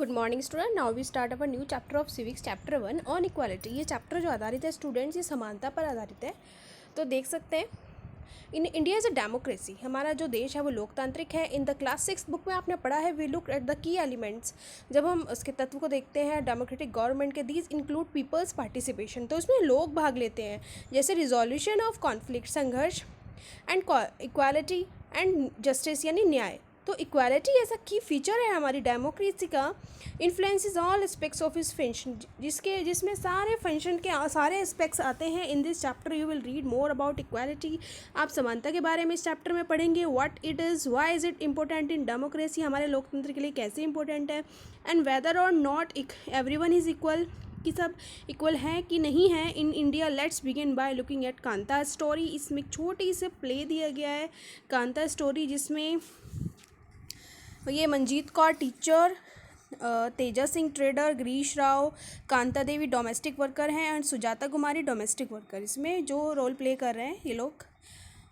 Good morning student. Now we start our new chapter of civics, chapter 1 on equality. ये chapter जो आधारित है students, ये समानता पर आधारित है। तो देख सकते हैं in India is a democracy. हमारा जो देश है वो लोकतांत्रिक है। इन द क्लास 6 बुक में आपने पढ़ा है, we look at the key elements. जब हम उसके तत्व को देखते हैं डेमोक्रेटिक गवर्नमेंट के, दीज इंक्लूड पीपल्स पार्टिसिपेशन। तो इसमें लोग भाग लेते हैं, जैसे रिजोल्यूशन ऑफ कॉन्फ्लिक्ट, संघर्ष, एंड इक्वालिटी एंड जस्टिस यानी न्याय। तो इक्वालिटी ऐसा की फीचर है हमारी डेमोक्रेसी का, इन्फ्लुएंसेस ऑल एस्पेक्ट्स ऑफ इस फंक्शन, जिसमें सारे फंक्शन के सारे एस्पेक्ट्स आते हैं। In this chapter you will read more about equality. आप समानता के बारे में इस चैप्टर में पढ़ेंगे, what it is, why is it important in democracy, हमारे लोकतंत्र के लिए कैसे इंपॉर्टेंट है, एंड वेदर और नॉट एवरीवन इज़ इक्वल, कि सब इक्वल हैं कि नहीं है in India. Let's begin by looking at Kanta story. इसमें एक छोटी सी प्ले दिया गया है कांता स्टोरी, जिसमें ये Manjeet Kaur teacher, Teja Singh trader, Girish Rao, Kanta Devi domestic worker हैं, and Sujata Kumari domestic worker इसमें जो रोल प्ले कर रहे हैं ये लोग।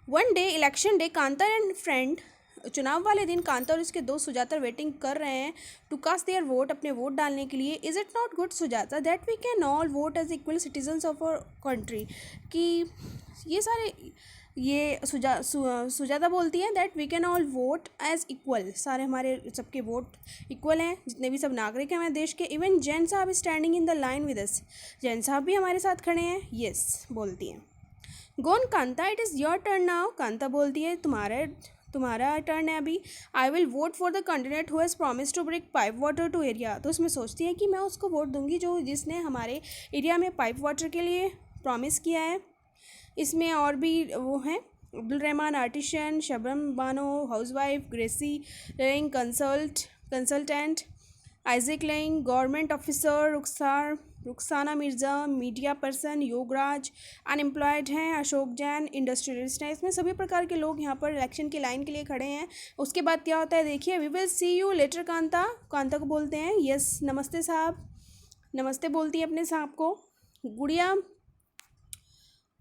One day election day, Kanta and friend, चुनाव वाले दिन कांता और उसके दोस्त सुजाता वेटिंग कर रहे हैं टू कास्ट देयर वोट, अपने वोट डालने के लिए। Is it not good Sujata that we can all vote as equal citizens of our country, कि ये सारे ये सुजाता बोलती है that we can all vote as equal, सारे हमारे सबके वोट इक्वल हैं, जितने भी सब नागरिक हैं हमारे देश के। इवन जैन साहब standing in the line with us, Jain साहब भी हमारे साथ खड़े हैं, यस बोलती हैं। गोन Kanta, it is your turn now, Kanta बोलती है तुम्हारा टर्न है अभी। I will vote for the candidate who has promise to bring pipe water to area. तो उसमें सोचती है कि मैं उसको वोट दूंगी जिसने हमारे एरिया में पाइप वाटर के लिए प्रॉमिस किया है। इसमें और भी वो हैं, Abdul Rahman artisan, Shabnam Bano housewife, Gracy Laing consultant, Isaac Laing government officer, Rukhsana Mirza media person, Yograj unemployed हैं, अशोक जैन इंडस्ट्रियलिस्ट हैं। इसमें सभी प्रकार के लोग यहाँ पर इलेक्शन की लाइन के लिए खड़े हैं। उसके बाद क्या होता है देखिए, we will see you later Kanta, Kanta को बोलते हैं यस नमस्ते साहब, नमस्ते बोलती है अपने साहब को।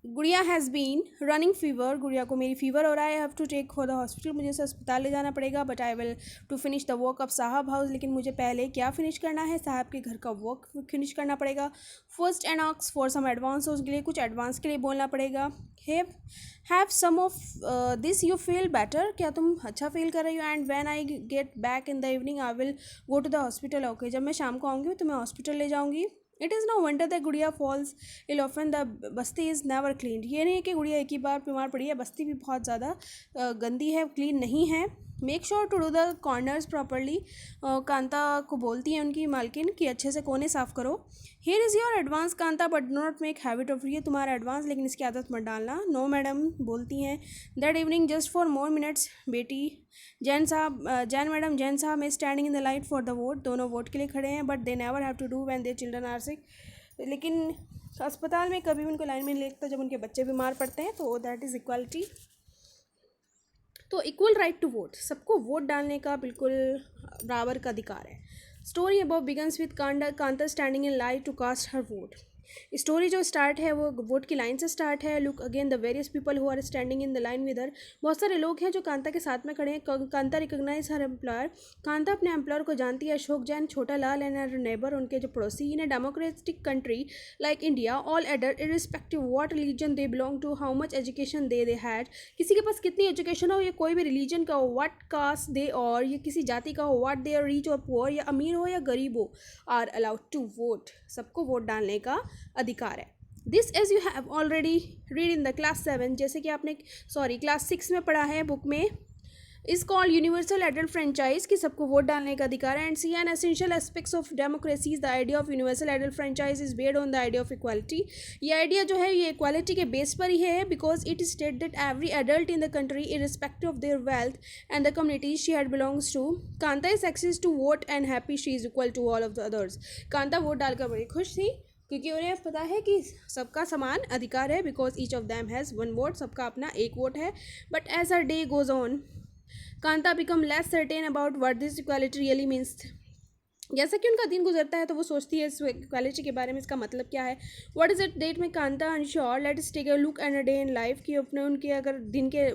गुड़िया हैज़ बीन रनिंग फीवर, गुड़िया को मेरी फीवर हो रहा है, have to take for the hospital, मुझे इसे अस्पताल ले जाना पड़ेगा। But I will to finish the work of साहब हाउस, लेकिन मुझे पहले क्या फिनिश करना है, साहब के घर का वर्क फिनिश करना पड़ेगा। First and ask for some advance, उसके लिए कुछ एडवांस के लिए बोलना पड़ेगा। Have some of this you feel better, क्या तुम अच्छा फील कर रही हो। And when I get back in the evening I will go to the hospital, okay जब मैं शाम को आऊँगी तो मैं हॉस्पिटल ले जाऊँगी। It is no wonder that Gudiya falls ill often, the basti is never clean. ये नहीं है कि गुड़िया एक ही बार बीमार पड़ी है, बस्ती भी बहुत ज़्यादा गंदी है, क्लीन नहीं है। Make sure to do the corners properly, Kanta को बोलती है उनकी मालकिन कि अच्छे से कोने साफ़ करो। Here is your advance Kanta but do not make habit of, ये तुम्हारा एडवांस लेकिन इसकी आदत मत डालना। नो मैडम बोलती हैं। That evening just for more minutes बेटी, जैन साहब में standing in the light for the vote, दोनों वोट के लिए खड़े हैं, but they never have to do when their children are sick, लेकिन अस्पताल में कभी उनको लाइन में नहीं लगता जब उनके बच्चे बीमार पड़ते हैं। तो दैट इज़ इक्वालिटी। तो इक्वल राइट टू वोट, सबको वोट डालने का बिल्कुल बराबर का अधिकार है। Story about begins with Kanta standing in line to cast her vote. Story जो स्टार्ट है वो वोट की लाइन से स्टार्ट है। Look again the various people who are standing in the line with her, बहुत सारे लोग हैं जो कांता के साथ में खड़े हैं। कांता रिकॉग्नाइज हर एम्प्लॉयर, कांता अपने एम्प्लॉयर को जानती है। अशोक जैन, छोटा लाल एंड हर नेबर, उनके जो पड़ोसी। In a democratic country like India all adult irrespective what religion they belong to, how much education they had, किसी के पास कितनी एजुकेशन हो, या कोई भी रिलीजन का हो, व्हाट कास्ट दे, और ये किसी जाति का हो, व्हाट दे आर रिच और पुअर, या अमीर हो या गरीब हो, आर अलाउड टू वोट, सबको वोट डालने का अधिकार है। This as you have already read in the class 7, जैसे कि आपने क्लास 6 में पढ़ा है बुक में, is called universal adult franchise, कि सबको वोट डालने का अधिकार है। And see an essential aspects of democracy is the idea of universal adult franchise is based on the idea of equality. ये आइडिया जो है ये इक्वालिटी के बेस पर ही है, because it is state that every adult in the country irrespective of their wealth and the communities she had belongs to, Kanta is access to vote and happy she is equal to all of the others. Kanta vote डालकर बड़ी खुश थी क्योंकि उन्हें पता है कि सबका समान अधिकार है, because each of them has one vote, सबका अपना एक वोट है। But as her day goes on, Kanta become less certain about what this equality really means. जैसा कि उनका दिन गुजरता है तो वो सोचती है इस इक्वालिटी के बारे में, इसका मतलब क्या है। व्हाट इज इट डेट में Kanta unsure let us take a look at a day in life, कि अपने उनके अगर दिन के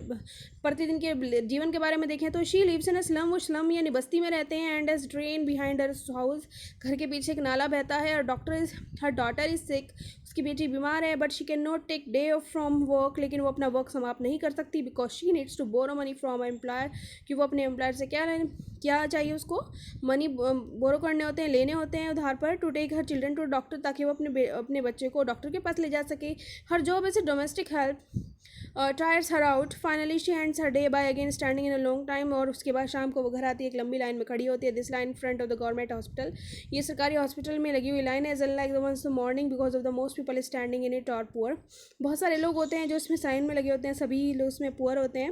प्रतिदिन के जीवन के बारे में देखें तो she lives in a slum, वो स्लम यानी बस्ती में रहते हैं। And as drain behind her house, घर के पीछे एक नाला बहता है। और doctor is her daughter is sick, उसकी बेटी बीमार है। But she can not take day off from work, लेकिन वो अपना वर्क समाप्त नहीं कर सकती because she needs to borrow money from employer, कि वो अपने एम्प्लॉयर से क्या चाहिए उसको, मनी बोरो करने होते हैं, लेने होते हैं उधार पर। To take her children to doctor, ताकि वो अपने बच्चे को डॉक्टर के पास ले जा सके। Her job is a domestic help tires her out. Finally she ends her day by again standing in a long time, और उसके बाद शाम को वो घर आती है, एक लंबी लाइन में खड़ी होती है। This line front of the government hospital, ये सरकारी हॉस्पिटल में लगी हुई लाइन है। As unlike the ones the morning because of the most people standing in it are poor, बहुत सारे लोग होते हैं जो इसमें साइन में लगे होते हैं, सभी लोग इसमें पुअर होते हैं।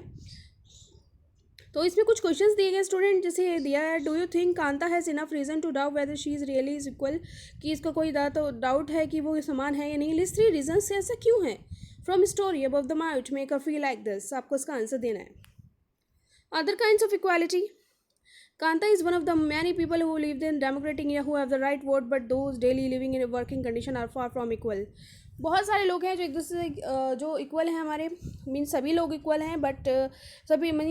तो इसमें कुछ क्वेश्चंस दिए गए स्टूडेंट, जैसे दिया है do you think Kanta has enough reason to doubt whether she is really is equal, कि इसका कोई डाउट है कि वो समान है या नहीं। लिस्ट 3 रीजन से ऐसा क्यों है from story above the mouth make her feel like this, आपको इसका आंसर देना है। Other kinds of equality, Kanta is one of the many people who live in democratic India who have the right vote, but those daily living in a working condition are far from equal. बहुत सारे लोग हैं जो एक दूसरे से जो equal हैं हमारे, मीन सभी लोग इक्वल हैं, बट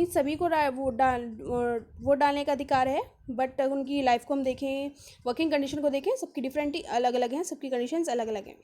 सभी को वोट डालने का अधिकार है। बट उनकी लाइफ को हम देखें, वर्किंग कंडीशन को देखें, सबकी डिफरेंट अलग अलग हैं, सबकी कंडीशंस अलग अलग हैं।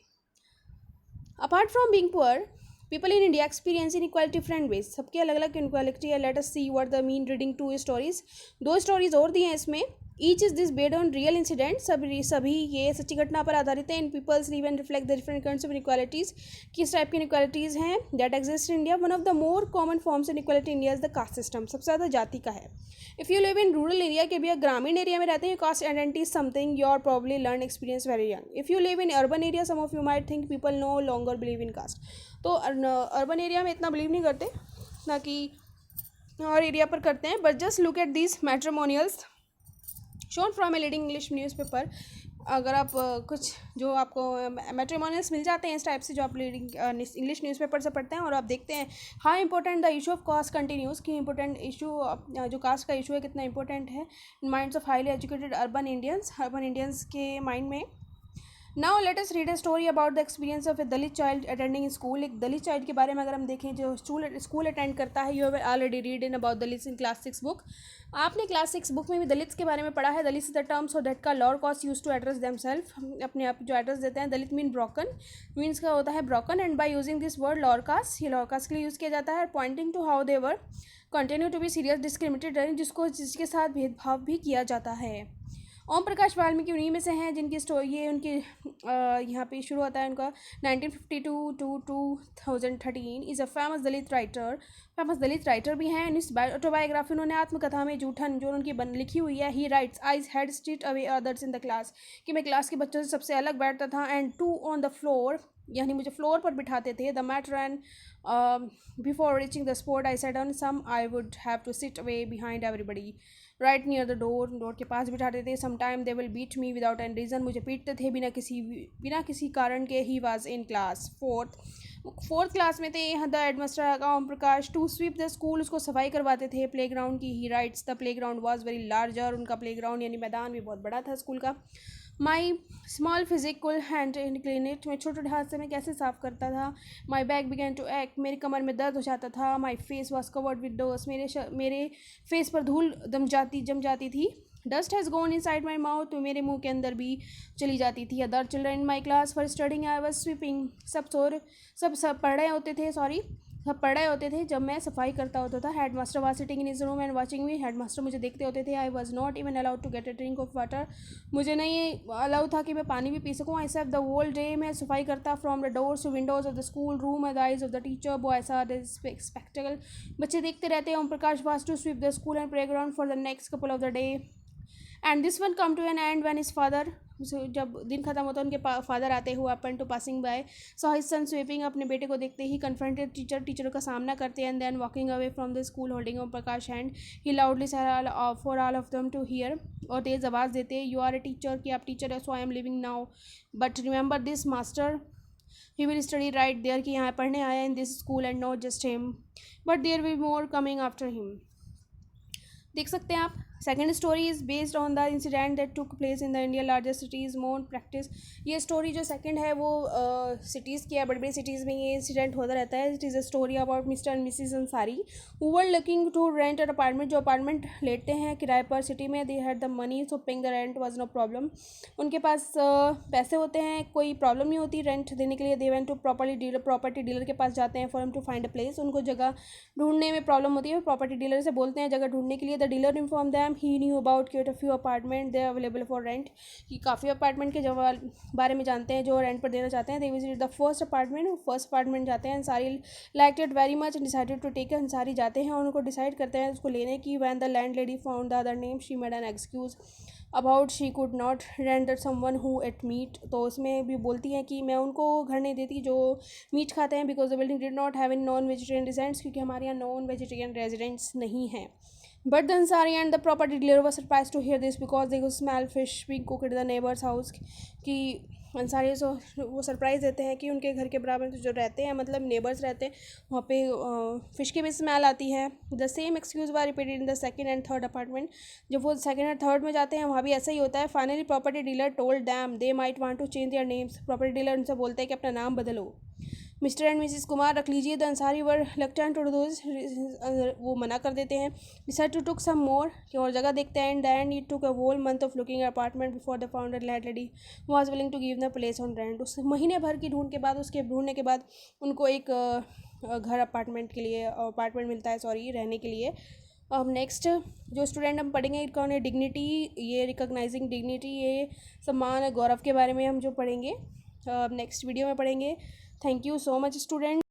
Apart from being poor, people in India experience in equality friend base, सबके अलग अलग इक्वालिटी है। Let us see what the mean reading 2 stories, 2 stories और दी हैं इसमें। Each is this based on real incident, सभी ये सच्ची घटना पर आधारित है। In people's live and reflect the different kinds of inequalities, किस टाइप की इनइक्वालिटीज हैं that exist in India. One of the more common forms in equality India is the caste system, सबसे ज़्यादा जाति का है। If you live in rural area, के भी ग्रामीण एरिया में रहते हैं, caste identity is something your probably learn experience very young. If you live in urban area, some of you might think people no longer believe in caste, तो urban area में इतना believe नहीं करते, ना कि और एरिया पर करते हैं। But just look at this matrimonials shown from a leading English newspaper. अगर आप कुछ जो आपको मैट्रिमोनियल्स मिल जाते हैं इस टाइप से, जो आप लीडिंग इंग्लिश न्यूज़पेपर से पढ़ते हैं, और आप देखते हैं how important the issue of caste continues, की इंपॉर्टेंट इशू जो कास्ट का इशू है कितना इंपॉर्टेंट है in minds of highly educated urban Indians के माइंड में। Now let us read a story about the experience of a Dalit child attending school. एक Dalit child के बारे में अगर हम देखें जो स्कूल अटेंड करता है, you have already read in about Dalits in class 6 book. आपने क्लास 6 बुक में भी दलित्स के बारे में पढ़ा है। Dalit is the term so that का lower caste use to address them self, अपने आप जो एड्रेस देते हैं। दलित मीन ब्रोकन, मीन्स का होता है broken, and by using this word lower caste, ये लॉर कास्ट के लिए यूज़ किया जाता है। Pointing to how they were continue to be serious discriminated, जिसके साथ भेदभाव भी किया जाता है। ओम प्रकाश वाल्मीकि उन्हीं में से हैं जिनकी स्टोरी ये उनके यहाँ पे शुरू होता है उनका 1952 to 2013। Is a famous Dalit writer भी हैं। इस ऑटोबायोग्राफी उन्होंने आत्मकथा में जूठन जो उनकी लिखी हुई है, ही rights I had street away others in the class, कि मैं क्लास के बच्चों से सबसे अलग बैठता था। एंड 2 ऑन द फ्लोर, यानी मुझे फ्लोर पर बिठाते थे। The mat run before reaching the spot I set on some I would have to sit away behind everybody right near the door के पास बिठाते थे। Some time they will beat me without any reason, मुझे पीटते थे बिना किसी कारण के। He was in class fourth class में थे। यहाँ the headmaster Om Prakash to sweep the school, उसको सफाई करवाते थे प्ले ग्राउंड की। He writes the playground was very larger, उनका प्ले ग्राउंड यानी मैदान भी बहुत बड़ा था स्कूल का। My small physical hand clean it, मैं छोटे हाथ से मैं कैसे साफ़ करता था। My back began to act, मेरी कमर में दर्द हो जाता था। My face was covered with dust, मेरे फेस पर धूल जम जाती थी। Dust has gone inside my mouth, तो मेरे मुंह के अंदर भी चली जाती थी। Other children in my class for studying I was sweeping, सब पढ़ रहे होते थे, सब पढ़ रहे होते थे जब मैं सफाई करता होता था। Headmaster was sitting in his room and watching me, headmaster मुझे देखते होते थे। I was not even allowed to get a drink of water, मुझे नहीं अलाउ था कि मैं पानी भी पी सकूँ। I save the whole day, मैं सफाई करता from the doors to windows of the school room, the eyes of the teacher boys are spectacle, बच्चे देखते रहते हैं। Om Prakash was to sweep the school and play ground for the next couple of the day and this one come to an end when his father, जब दिन खत्म होता उनके father आते हुए अपन to passing by saw his son sweeping, अपने बेटे को देखते ही कन्फ्रंटेड टीचरों का सामना करते हैं। And then walking away from the school holding Om Prakash hand, he loudly for all of them to hear, और तेज़ आवाज़ देते यू आर ए टीचर, कि आप टीचर है, so I am living now, but remember this master he will study right there, कि यहाँ पढ़ने आया in this school and not just him but there will more coming after him. देख सकते हैं आप second story is based on the incident that took place in the India largest cities मोन practice. ये स्टोरी जो second है वो cities की है, बड़ी बड़ी सिटीज़ में ये इंसिडेंट होता रहता है। It is a story about mister and missus Ansari who were looking to rent an apartment, जो अपार्टमेंट लेते हैं किराए पर सिटी में। They had the money so paying the rent was no problem. उनके पास पैसे होते हैं, कोई प्रॉब्लम नहीं होती रेंट देने के लिए। They went to property dealer के पास जाते हैं for him to find a place. उनको जगह ढूंढने में प्रॉब्लम होती है, प्रॉपर्टी डीलर से बोलते हैं जगह ढूंढने के लिए। The dealer inform them he knew about cute a few apartment they available for rent, कि काफ़ी अपार्टमेंट के बारे में जानते हैं जो रेंट पर देना चाहते हैं। They visit the first apartment जाते हैं। Ansari like it very much and decided to take. Ansari जाते हैं और उनको डिसाइड करते हैं उसको लेने की। When the landlady found the other name she made an excuse about she could not rent someone who ate meat. तो उसमें भी बोलती हैं कि मैं उनको घर नहीं देती जो मीट खाते हैं, because the building did not have in non vegetarian residents, क्योंकि हमारे यहाँ नॉन वेजिटेरियन रेजिडेंट्स नहीं हैं। But the Ansari and the property dealer were surprise to hear this because they smell fish being cooked in the neighbours house. कि अंसारी सो वो surprise देते हैं कि उनके घर के बराबर जो रहते हैं, मतलब नेबर्स रहते हैं, वहाँ पे फ़िश की भी स्मेल आती है। The same excuse were repeated in the second and third apartment. जब वो सेकंड और थर्ड में जाते हैं वहाँ भी ऐसा ही होता है। Finally property dealer told them they might want to change their names. Property dealer उनसे बोलते हैं कि अपना नाम बदलो, मिस्टर एंड मिसिस कुमार रख लीजिए। The Ansari were reluctant to do this, वो मना कर देते हैं। डिसाइड टू टुक सम मोर, कि और जगह देखते हैं। And then it took a whole month of looking apartment before the founder landlady was willing to give the place on rent. उस महीने भर की ढूंढने के बाद उनको एक घर अपार्टमेंट मिलता है, रहने के लिए। अब नेक्स्ट जो स्टूडेंट हम पढ़ेंगे इनका डिग्निटी, ये रिकॉग्नाइजिंग डिग्निटी, ये सम्मान गौरव के बारे में हम जो पढ़ेंगे नेक्स्ट वीडियो में पढ़ेंगे। Thank you so much student.